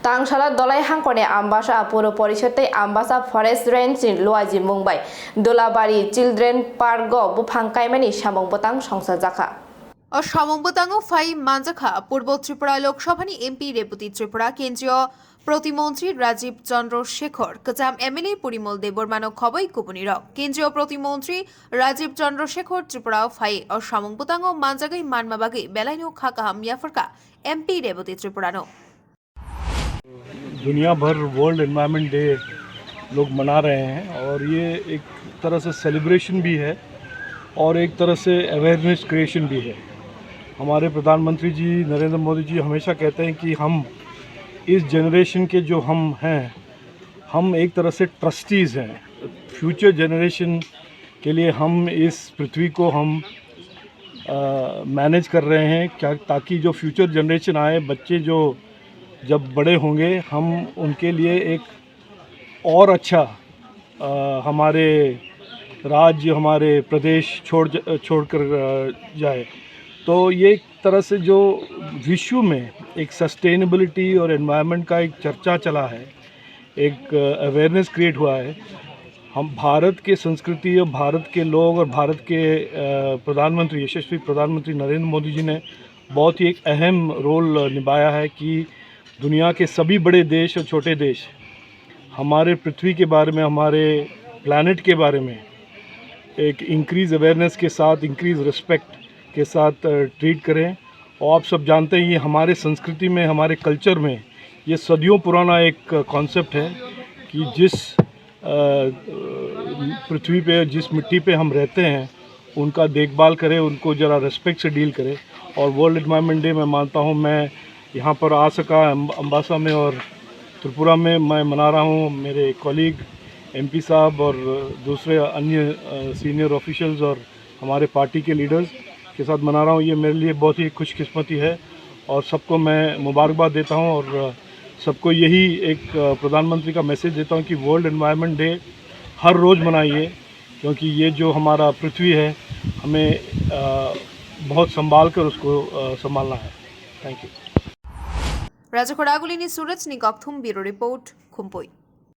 Tangshala dolai hangkone ambasa puro porisote ambasa forest range in Luaji Mumbai Dolabari Children Park go buphang kaimani samong botang songsa jaka সমবতাঙ্গ ফাই মানজাখা পূর্ব ত্রিপুরা লোকসভানি MP Rebati Tripura কেন্দ্রীয় প্রতিমন্ত্রী Rajeev Chandrasekhar কচাম এমএলএ পরিমল দেববর্মানো খবই কুপনি রক কেন্দ্রীয় প্রতিমন্ত্রী রাজীব চন্দ্র শেখর ত্রিপুরা ফাই ও সমবতাঙ্গ মানজাগাই মানমাবাগি বেলাইনো খাকাহাম ইয়াফরকা এমপি রেবতী ত্রিপুরানো दुनिया भर वर्ल्ड एनवायरनमेंट डे लोग मना रहे हैं और ये एक तरह से सेलिब्रेशन भी है और एक तरह से अवेयरनेस क्रिएशन भी है। हमारे प्रधानमंत्री जी नरेंद्र मोदी जी हमेशा कहते हैं कि हम इस जनरेशन के जो हम हैं, हम एक तरह से ट्रस्टीज़ हैं। फ्यूचर जनरेशन के लिए हम इस पृथ्वी को हम मैनेज कर रहे हैं क्या, ताकि जो फ्यूचर जनरेशन आए, बच्चे जो जब बड़े होंगे, हम उनके लिए एक और अच्छा हमारे राज्य, हमारे प्रदेश छोड़कर जाए। तो ये एक तरह से जो विश्व में एक सस्टेनेबिलिटी और एनवायरनमेंट का एक चर्चा चला है, एक अवेयरनेस क्रिएट हुआ है। हम भारत के संस्कृति और भारत के लोग और भारत के प्रधानमंत्री, यशस्वी प्रधानमंत्री नरेंद्र मोदी जी ने बहुत ही एक अहम रोल निभाया है कि दुनिया के सभी बड़े देश और छोटे देश हमारे पृथ्वी के बारे में, हमारे प्लैनेट के बारे में एक इंक्रीज़ अवेयरनेस के साथ, इंक्रीज़ रिस्पेक्ट के साथ ट्रीट करें। और आप सब जानते हैं ये हमारे संस्कृति में, हमारे कल्चर में ये सदियों पुराना एक कॉन्सेप्ट है कि जिस पृथ्वी पे, जिस मिट्टी पे हम रहते हैं, उनका देखभाल करें, उनको ज़रा रिस्पेक्ट से डील करें। और वर्ल्ड एनवायरनमेंट डे मैं मानता हूँ, मैं यहाँ पर आ सका अम्बासा में और त्रिपुरा में मैं मना रहा हूँ। मेरे कॉलीग एमपी साहब और दूसरे अन्य सीनियर ऑफिशियल्स और हमारे पार्टी के लीडर्स के साथ मना रहा हूँ। ये मेरे लिए बहुत ही खुशकिस्मती है और सबको मैं मुबारकबाद देता हूँ और सबको यही एक प्रधानमंत्री का मैसेज देता हूँ कि वर्ल्ड एनवायरनमेंट डे हर रोज़ मनाइए, क्योंकि ये जो हमारा पृथ्वी है, हमें बहुत संभाल कर उसको संभालना है। Thank you. राजा खोड़ागुलिनी सूरज निगक्थुम ब्यूरो रिपोर्ट खुम्पोई।